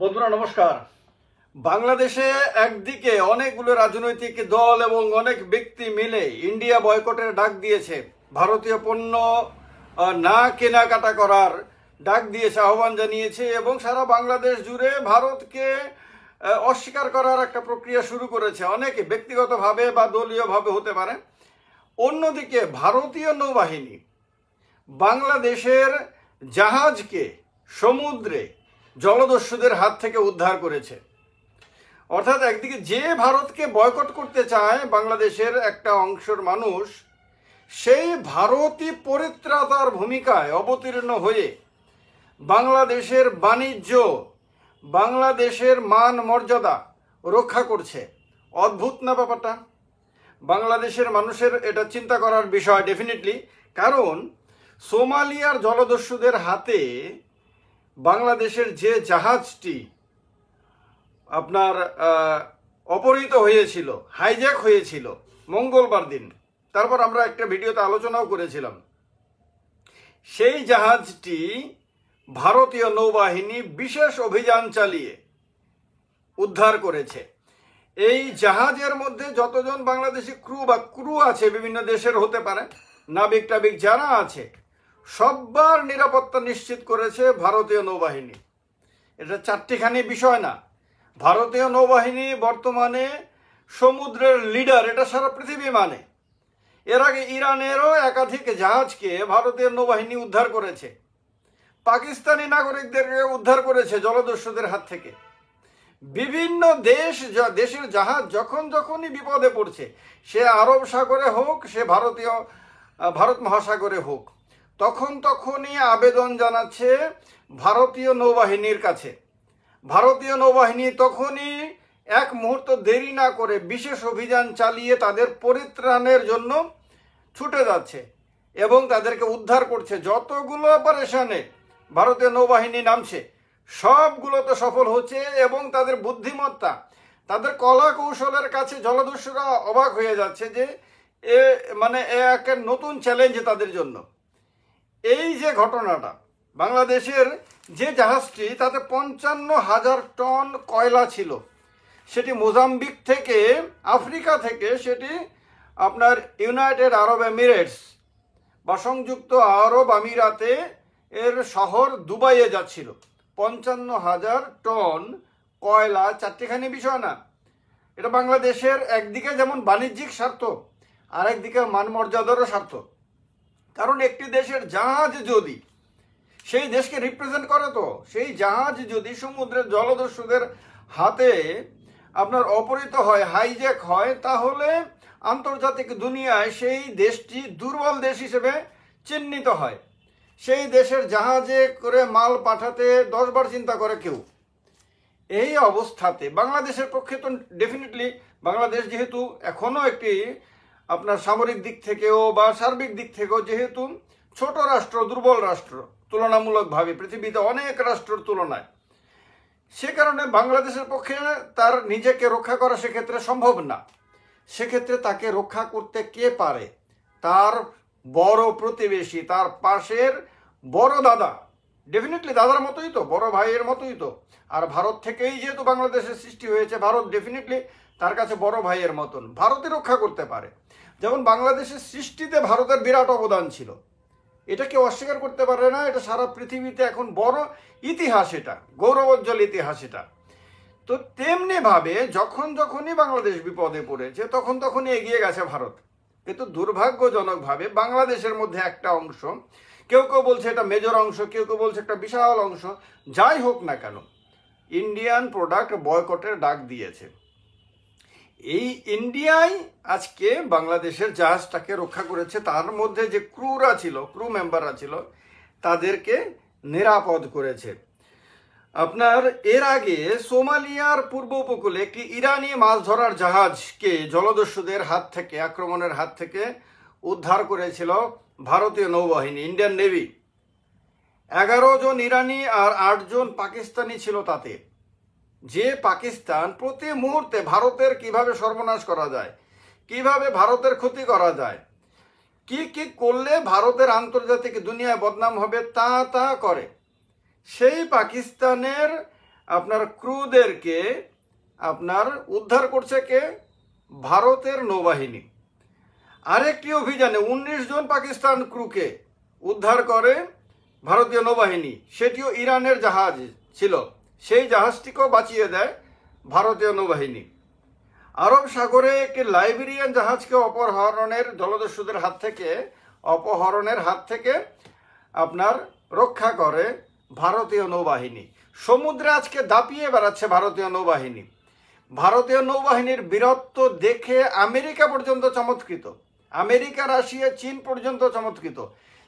বন্ধুরা নমস্কার। বাংলাদেশে একদিকে অনেকগুলো রাজনৈতিক দল এবং অনেক ব্যক্তি মিলে ইন্ডিয়া বয়কটের ডাক দিয়েছে, ভারতীয় পণ্য না কেনাকাটা করার ডাক দিয়েছে, আহ্বান জানিয়েছে এবং সারা বাংলাদেশ জুড়ে ভারতকে অস্বীকার করার একটা প্রক্রিয়া শুরু করেছে, অনেকে ব্যক্তিগতভাবে বা দলীয়ভাবে হতে পারে। অন্যদিকে ভারতীয় নৌবাহিনী বাংলাদেশের জাহাজকে সমুদ্রে জলদস্যুদের হাত থেকে উদ্ধার করেছে। অর্থাৎ একদিকে যে ভারতকে বয়কট করতে চায় বাংলাদেশের একটা অংশের মানুষ, সেই ভারতই পরিত্রাতার ভূমিকায় অবতীর্ণ হয়ে বাংলাদেশের বাণিজ্য, বাংলাদেশের মান মর্যাদা রক্ষা করছে। অদ্ভুত না ব্যাপারটা? বাংলাদেশের মানুষের এটা চিন্তা করার বিষয় ডেফিনেটলি, কারণ সোমালিয়ার জলদস্যুদের হাতে বাংলাদেশের যে জাহাজটি আপনার অপহৃত হয়েছিল, হাইজ্যাক হয়েছিল মঙ্গলবার দিন, তারপর আমরা একটা ভিডিওতে আলোচনাও করেছিলাম, সেই জাহাজটি ভারতীয় নৌবাহিনী বিশেষ অভিযান চালিয়ে উদ্ধার করেছে। এই জাহাজের মধ্যে যতজন বাংলাদেশি ক্রু আছে, বিভিন্ন দেশের হতে পারে, নাবিক টাবিক যারা আছে, সবার নিরাপত্তা নিশ্চিত করেছে ভারতীয় নৌবাহিনী। এটা চারটিখানি বিষয় না। ভারতীয় নৌবাহিনী বর্তমানে সমুদ্রের লিডার, এটা সারা পৃথিবী মানে। এর আগে ইরানেরও একাধিক জাহাজকে ভারতীয় নৌবাহিনী উদ্ধার করেছে, পাকিস্তানি নাগরিকদেরকে উদ্ধার করেছে জলদস্যুদের হাত থেকে। বিভিন্ন দেশের জাহাজ যখনই বিপদে পড়ছে, সে আরব সাগরে হোক, সে ভারত মহাসাগরে হোক, তখনই আবেদন জানাচ্ছে ভারতীয় নৌবাহিনীর কাছে। ভারতীয় নৌবাহিনী তখনই এক মুহূর্ত দেরি না করে বিশেষ অভিযান চালিয়ে তাদের পরিত্রাণের জন্য ছুটে যাচ্ছে এবং তাদেরকে উদ্ধার করছে। যতগুলো অপারেশনে ভারতীয় নৌবাহিনী নামছে, সবগুলোতে সফল হচ্ছে এবং তাদের বুদ্ধিমত্তা, তাদের কলা কৌশলের কাছে জলদস্যুরা অবাক হয়ে যাচ্ছে যে এক নতুন চ্যালেঞ্জ তাদের জন্য। এই যে ঘটনাটা, বাংলাদেশের যে জাহাজটি, তাতে 55,000 টন কয়লা ছিল, সেটি মোজাম্বিক থেকে, আফ্রিকা থেকে, সেটি আপনার ইউনাইটেড আরব এমিরেটস বা সংযুক্ত আরব আমিরাতে এর শহর দুবাইয়ে যাচ্ছিল। 55,000 টন কয়লা চারটিখানি বিষয় না। এটা বাংলাদেশের একদিকে যেমন বাণিজ্যিক স্বার্থ, আর একদিকে মান মর্যাদারও স্বার্থ। কারণ একটি দেশের জাহাজ যদি সেই দেশকে রিপ্রেজেন্ট করে, তো সেই জাহাজ যদি সমুদ্রের জলদস্যুদের হাতে আপনার অপহৃত হয়, হাইজ্যাক হয়, তাহলে আন্তর্জাতিক দুনিয়ায় সেই দেশটি দুর্বল দেশ হিসেবে চিহ্নিত হয়। সেই দেশের জাহাজে করে মাল পাঠাতে 10 বার চিন্তা করে কেউ। এই অবস্থাতে বাংলাদেশের পক্ষে তো ডেফিনেটলি, বাংলাদেশ যেহেতু এখনও একটি আপনার সামরিক দিক থেকেও বা সার্বিক দিক থেকেও যেহেতু ছোট রাষ্ট্র, দুর্বল রাষ্ট্র তুলনামূলকভাবে পৃথিবীতে অনেক রাষ্ট্রের তুলনায়, সে কারণে বাংলাদেশের পক্ষে তার নিজেকে রক্ষা করা সেক্ষেত্রে সম্ভব না। সেক্ষেত্রে তাকে রক্ষা করতে কে পারে? তার বড় প্রতিবেশী, তার পাশের বড় দাদা, ডেফিনেটলি দাদার মতোই তো, বড় ভাইয়ের মতোই তো। আর ভারত থেকেই যেহেতু বাংলাদেশের সৃষ্টি হয়েছে, ভারত ডেফিনেটলি তার কাছে বড় ভাইয়ের মতন, ভারতই রক্ষা করতে পারে। যেমন বাংলাদেশের সৃষ্টিতে ভারতের বিরাট অবদান ছিল, এটা কেউ অস্বীকার করতে পারে না। এটা সারা পৃথিবীতে এখন বড় ইতিহাস, এটা গৌরবোজ্জ্বল ইতিহাস এটা। তো তেমনিভাবে যখনই বাংলাদেশ বিপদে পড়েছে, তখনই এগিয়ে গেছে ভারত। কিন্তু দুর্ভাগ্যজনকভাবে বাংলাদেশের মধ্যে একটা অংশ, কেউ বলছে এটা মেজর অংশ, কেউ বলছে একটা বিশাল অংশ, যাই হোক না কেন, ইন্ডিয়ান প্রোডাক্ট বয়কটের ডাক দিয়েছে। এই ইন্ডিয়াই আজকে বাংলাদেশের জাহাজটাকে রক্ষা করেছে। তার মধ্যে যে ক্রু মেম্বাররা ছিল, তাদেরকে নিরাপদ করেছে। আপনার এর আগে সোমালিয়ার পূর্ব উপকূলে একটি ইরানি মাছ ধরার জাহাজকে জলদস্যুদের হাত থেকে, আক্রমণের হাত থেকে উদ্ধার করেছিল ভারতীয় নৌবাহিনী, ইন্ডিয়ান নেভি। 11 জন ইরানি আর 8 জন পাকিস্তানি ছিল তাতে। যে পাকিস্তান প্রতি মুহূর্তে ভারতের কিভাবে সর্বনাশ করা যায়, কিভাবে ভারতের ক্ষতি করা যায়, কি করলে ভারতের আন্তর্জাতিক দুনিয়ায় বদনাম হবে, তা করে। সেই পাকিস্তানের আপনার ক্রুদেরকে আপনার উদ্ধার করছে কে? ভারতের নৌবাহিনী। আরেকটি অভিযানে 19 জন পাকিস্তান ক্রুকে উদ্ধার করে ভারতীয় নৌবাহিনী, সেটিও ইরানের জাহাজ ছিল, সেই জাহাজটিকেও বাঁচিয়ে দেয় ভারতীয় নৌবাহিনী। আরব সাগরে একটি লাইবেরিয়ান জাহাজকে জলদস্যুদের অপহরণের হাত থেকে আপনার রক্ষা করে ভারতীয় নৌবাহিনী। সমুদ্রে আজকে দাপিয়ে বেড়াচ্ছে ভারতীয় নৌবাহিনী। ভারতীয় নৌবাহিনীর বীরত্ব দেখে আমেরিকা পর্যন্ত চমৎকৃত, আমেরিকা, রাশিয়া, চীন পর্যন্ত চমৎকৃত।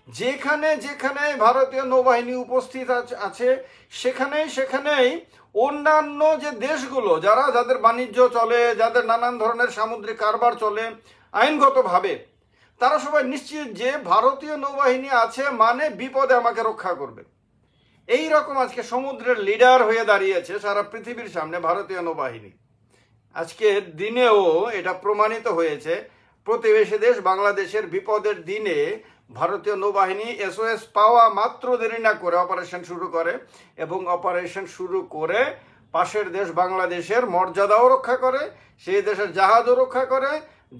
যেখানে যেখানে ভারতীয় নৌবাহিনী উপস্থিত আছে সেখানেই অন্যান্য যে দেশগুলো যাদের বাণিজ্য চলে, যাদের নানান ধরনের সামুদ্রিক কারবার চলে আইনগতভাবে, তারা সবাই নিশ্চিত যে ভারতীয় নৌবাহিনী আছে মানে বিপদে আমাকে রক্ষা করবে। এই রকম আজকে সমুদ্রের লিডার হয়ে দাঁড়িয়েছে সারা পৃথিবীর সামনে ভারতীয় নৌবাহিনী। আজকের দিনেও এটা প্রমাণিত হয়েছে। প্রতিবেশী দেশ বাংলাদেশের বিপদের দিনে ভারতীয় নৌবাহিনী SOS পাওয়া মাত্র দেরি না করে অপারেশন শুরু করে, এবং অপারেশন শুরু করে পাশের দেশ বাংলাদেশের মর্যাদাও রক্ষা করে, সেই দেশের জাহাজও রক্ষা করে,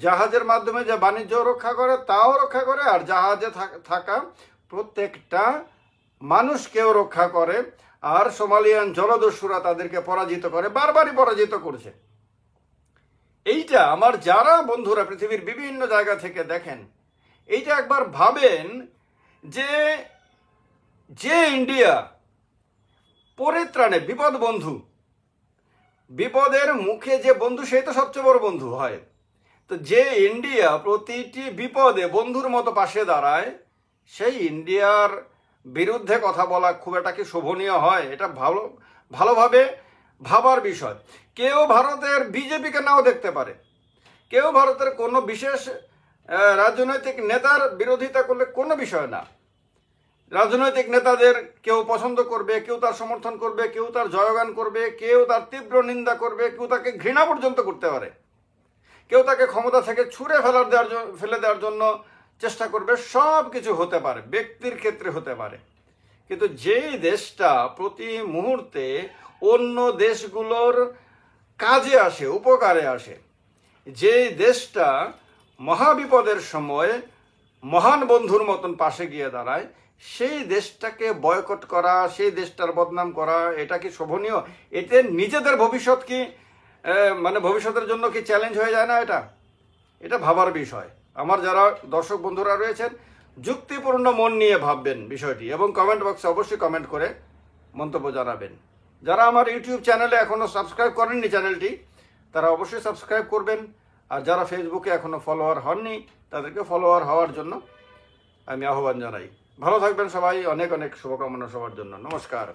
জাহাজের মাধ্যমে যে বাণিজ্য রক্ষা করে তাও রক্ষা করে, আর জাহাজে থাকা প্রত্যেকটা মানুষকেও রক্ষা করে। আর সোমালিয়ান জলদস্যুরা তাদেরকে পরাজিত করে, বারবারই পরাজিত করছে। এইটা আমার যারা বন্ধুরা পৃথিবীর বিভিন্ন জায়গা থেকে দেখেন, এইটা একবার ভাবেন যে ইন্ডিয়া পরিত্রাণে বিপদ বন্ধু, বিপদের মুখে যে বন্ধু সেই তো সবচেয়ে বড় বন্ধু হয়। তো যে ইন্ডিয়া প্রতিটি বিপদে বন্ধুর মতো পাশে দাঁড়ায়, সেই ইন্ডিয়ার বিরুদ্ধে কথা বলা খুব একটা কি শোভনীয় হয়? এটা ভালোভাবে ভাবার বিষয়। কেউ ভারতের বিজেপিকে নাও দেখতে পারে, কেউ ভারতের কোনো বিশেষ রাজনৈতিক নেতার বিরোধিতা করলে কোনো বিষয় না। রাজনৈতিক নেতাদের কেউ পছন্দ করবে, কেউ তার সমর্থন করবে, কেউ তার জয়গান করবে, কেউ তার তীব্র নিন্দা করবে, কেউ তাকে ঘৃণা পর্যন্ত করতে পারে, কেউ তাকে ক্ষমতা থেকে ছুঁড়ে ফেলে দেওয়ার জন্য চেষ্টা করবে। সব কিছু হতে পারে, ব্যক্তির ক্ষেত্রে হতে পারে। কিন্তু যেই দেশটা প্রতি মুহূর্তে অন্য দেশগুলোর কাজে আসে, উপকারে আসে, যেই দেশটা মহাবিপদের সময় মহান বন্ধুর মতন পাশে গিয়ে দাঁড়ায়, সেই দেশটাকে বয়কট করা, সেই দেশটার বদনাম করা, এটা কি শোভনীয়? এতে নিজেদের ভবিষ্যৎ কি ভবিষ্যতের জন্য কি চ্যালেঞ্জ হয়ে যায় না? এটা ভাবার বিষয়। আমার যারা দর্শক বন্ধুরা রয়েছেন, যুক্তিপূর্ণ মন নিয়ে ভাববেন বিষয়টি, এবং কমেন্ট বক্সে অবশ্যই কমেন্ট করে মন্তব্য জানাবেন। যারা আমার ইউটিউব চ্যানেলে এখনও সাবস্ক্রাইব করেননি চ্যানেলটি, তারা অবশ্যই সাবস্ক্রাইব করবেন। আর যারা ফেসবুকে এখনও ফলোয়ার হননি, তাদেরকে ফলোয়ার হওয়ার জন্য আমি আহ্বান জানাই। ভালো থাকবেন সবাই, অনেক অনেক শুভকামনা সবার জন্য। নমস্কার।